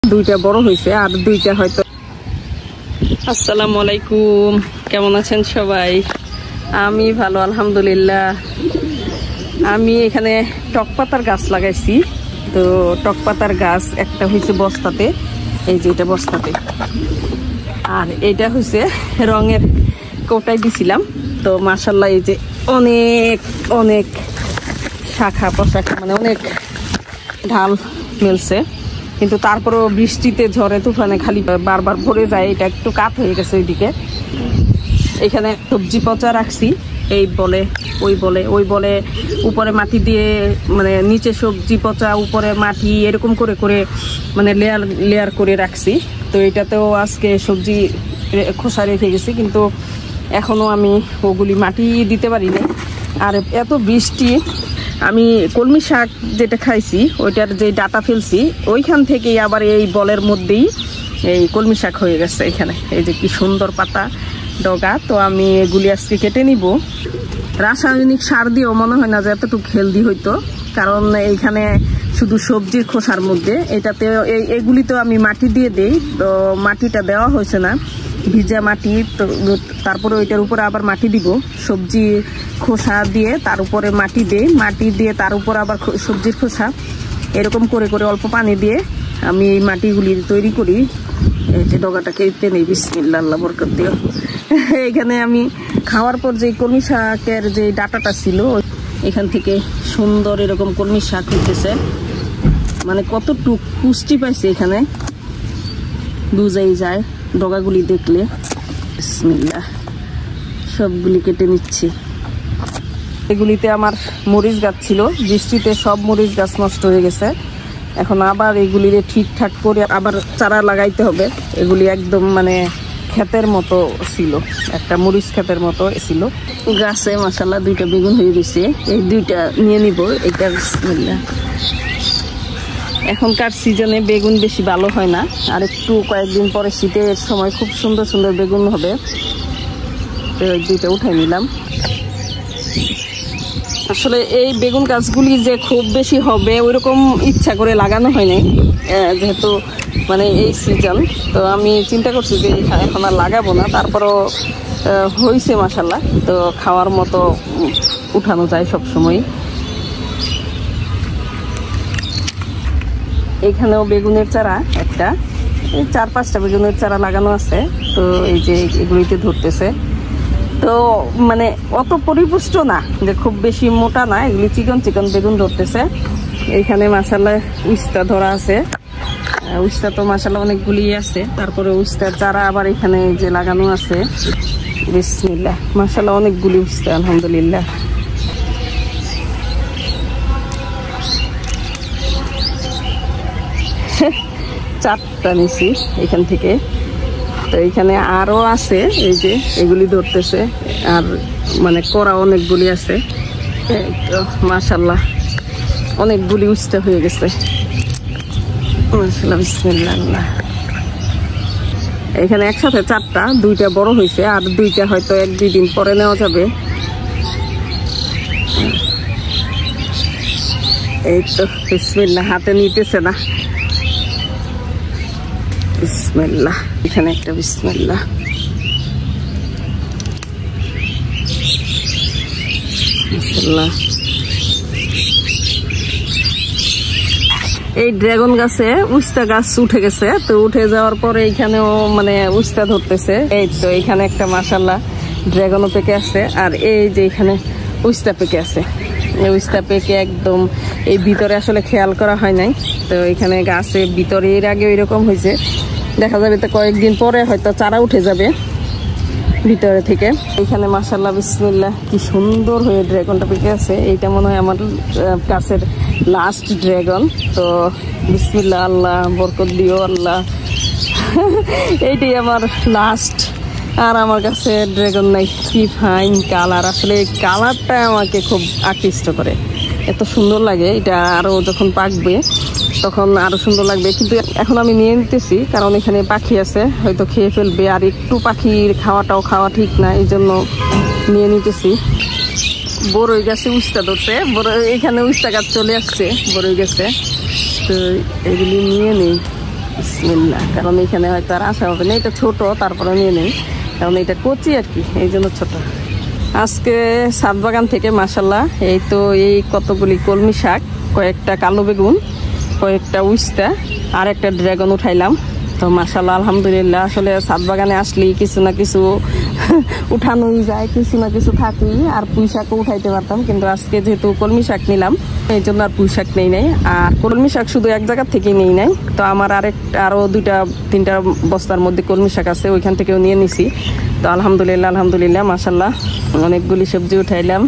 দুইটা বড় হয়েছে আর দুইটা হয়তো। আসসালামু আলাইকুম, কেমন আছেন সবাই? আমি ভালো আলহামদুলিল্লাহ। আমি এখানে টক পাতার গাছ লাগাইছি। তো টক পাতার গাছ একটা হয়েছে বস্তাতে, এই যে এটা বস্তাতে, আর এটা হয়েছে রঙের কোটায় দিছিলাম। তো মাশাআল্লাহ এই যে অনেক অনেক শাখা প্রশাখা, মানে অনেক ঢাল মেলছে, কিন্তু তারপরেও বৃষ্টিতে ঝড়ে তুফানে খালি বারবার ভরে যায়। এটা একটু কাত হয়ে গেছে ওইদিকে। এখানে সবজি পচা রাখছি, এই বলে ওই বলে, ওই বলে উপরে মাটি দিয়ে, মানে নিচে সবজি পচা উপরে মাটি, এরকম করে করে মানে লেয়ার লেয়ার করে রাখছি। তো এটাতেও আজকে সবজি খোসা রেখে গেছি, কিন্তু এখনও আমি ওগুলি মাটি দিতে পারি না। আর এত বৃষ্টি, আমি কলমি শাক যেটা খাইছি ওইটার যে ডাটা ফেলছি ওইখান থেকেই আবার এই বলের মধ্যেই এই কলমি শাক হয়ে গেছে। এখানে এই যে কি সুন্দর পাতা ডগা। তো আমি এগুলি আজকে কেটে নিব। রাসায়নিক সার দিয়েও মনে হয় না যে এতটুকু হেলদি হইতো, কারণ এইখানে শুধু সবজির খোসার মধ্যে, এটাতে এগুলিতেও আমি মাটি দিয়ে দিই। তো মাটিটা দেওয়া হয়েছে না, ভিজা মাটি। তো তারপরে ওইটার উপরে আবার মাটি দিব, সবজি খোসা দিয়ে তার উপরে মাটি দিই, মাটি দিয়ে তার উপর আবার সবজির খোসা, এরকম করে করে অল্প পানি দিয়ে আমি এই মাটিগুলি তৈরি করি। এই যে ডগাটা কেটে নেই, বিসমিল্লাহ, আল্লাহ বরকত দিও। এখানে আমি খাওয়ার পর যে কলমি শাকের যে ডাটাটা ছিল, এখান থেকে সুন্দর এরকম কলমি শাক হইতেছে। মানে কতটুকু পুষ্টি পাইছে এখানে বুঝাই যায় ডগাগুলি দেখলে। বিসমিল্লাহ, সবগুলি কেটে নিচ্ছি। এগুলিতে আমার মরিচ গাছ ছিল, বৃষ্টিতে সব মরিচ গাছ নষ্ট হয়ে গেছে। এখন আবার এগুলিরে ঠিকঠাক করে আবার চারা লাগাইতে হবে। এগুলি একদম মানে ক্ষেতের মতো ছিল, একটা মরিচ ক্ষেতের মতো ছিল। গাছে মাশাআল্লাহ দুইটা বেগুন হয়ে গেছে, এই দুইটা নিয়ে নিব। এটা বিসমিল্লাহ। এখনকার সিজনে বেগুন বেশি ভালো হয় না, আর একটু কয়েকদিন পরে শীতের সময় খুব সুন্দর সুন্দর বেগুন হবে। তো এই দুইটা উঠাই নিলাম। আসলে এই বেগুন গাছগুলি যে খুব বেশি হবে ওইরকম ইচ্ছা করে লাগানো হয়নি, যেহেতু মানে এই সিজন। তো আমি চিন্তা করছি যে এখন আর লাগাবো না, তারপরও হয়েছে মাশাআল্লাহ। তো খাওয়ার মতো উঠানো যায় সব সময়। এখানেও বেগুনের চারা একটা, 4-5টা বেগুনের চারা লাগানো আছে। তো এই যে এগুলিতে ধরতেছে। তো মানে অত পরিপুষ্ট না, যে খুব বেশি মোটা না, এগুলি চিকন চিকন বেগুন ধরতেছে। এইখানে মাশাআল্লাহ উস্তা ধরা আছে, উস্তা তো মাশাআল্লাহ অনেকগুলি আছে। তারপরে উস্তার চারা আবার এখানে যে লাগানো আছে। বিসমিল্লাহ, মাশাআল্লাহ অনেকগুলি উস্তা আলহামদুলিল্লাহ। চারটা নিছি এখান থেকে। তো এইখানে আরো আছে, এই যে এগুলি ধরতেছে, আর মানে করা অনেকগুলি আছে। তো মাশাআল্লাহ অনেকগুলি উস্তা হয়ে গেছে মাশাআল্লাহ। বিসমিল্লাহ। এখানে একসাথে চারটা, দুইটা বড় হয়েছে আর দুইটা হয়তো 1-2 দিন পরে নেওয়া যাবে। এই তো বিসমিল্লাহ, হাতে নিতেছে না। বিসমিল্লাহ, এখানে একটা বিসমিল্লাহ। মাশাআল্লাহ। এই ড্রাগন গাছে উস্তা গাছ উঠে গেছে। তো উঠে যাওয়ার পরে এইখানেও মানে উস্তা ধরতেছে। এই তো এখানে একটা মাশাআল্লাহ ড্রাগনও পেকে আছে, আর এই যে এখানে উস্তা পেকে আছে। এই উস্তা পেকে একদম এই ভিতরে আসলে খেয়াল করা হয় নাই। তো এখানে গাছে ভিতরে এর আগে এরকম হয়েছে, দেখা যাবে তো কয়েকদিন পরে হয়তো চারা উঠে যাবে ভিতরে থেকে। এখানে মাশাআল্লাহ বিসমিল্লাহ কি সুন্দর হয়ে ড্রাগনটা পেকে আছে। এইটা মনে হয় আমার গাছের লাস্ট ড্রাগন। তো বিসমিল্লাহ, আল্লাহ বরকত দিও আল্লাহ। এইটাই আমার লাস্ট, আর আমার কাছে ড্রাগন নাই। কি ফাইন কালার, আসলে এই কালারটা আমাকে খুব আকৃষ্ট করে, এত সুন্দর লাগে। এটা আরো যখন পাকবে তখন আরো সুন্দর লাগবে, কিন্তু এখন আমি নিয়ে নিতেছি কারণ এখানে পাখি আছে, হয়তো খেয়ে ফেলবে। আর একটু পাখির খাওয়াটাও খাওয়া ঠিক না, এই জন্য নিয়ে নিতেছি। বড়ই গাছে উস্তা ধরছে, এখানে উস্তা গাছ চলে আসছে বড়ই গাছে। তো এগুলি নিয়ে নেই। বিসমিল্লাহ, কারণ এখানে হয়তো আর আসা হবে না, এটা ছোট তারপরে নিয়ে নেই, কারণ এটা কচি আর কি, এই জন্য ছোট। আজকে ছাদ বাগান থেকে মাশাল্লাহ এই তো এই কতগুলি কলমি শাক, কয়েকটা কালো বেগুন, কয়েকটা উস্তা আর একটা ড্রাগন উঠাইলাম। তো মাশাল্লাহ আলহামদুলিল্লাহ, আসলে ছাদ বাগানে আসলেই কিছু না কিছু উঠানোই যায়, কিছু না কিছু থাকি। আর পুঁই শাকও উঠাইতে পারতাম, কিন্তু আজকে যেহেতু কলমি শাক নিলাম এই জন্য আর পুঁই শাক নেই নাই। আর কলমি শাক শুধু এক জায়গার থেকেই নেই নাই, তো আমার আরও 2-3টা বস্তার মধ্যে কলমি শাক আছে, ওইখান থেকেও নিয়ে নিছি। তো আলহামদুলিল্লাহ মাশাল্লাহ অনেকগুলি সবজি উঠাইলাম।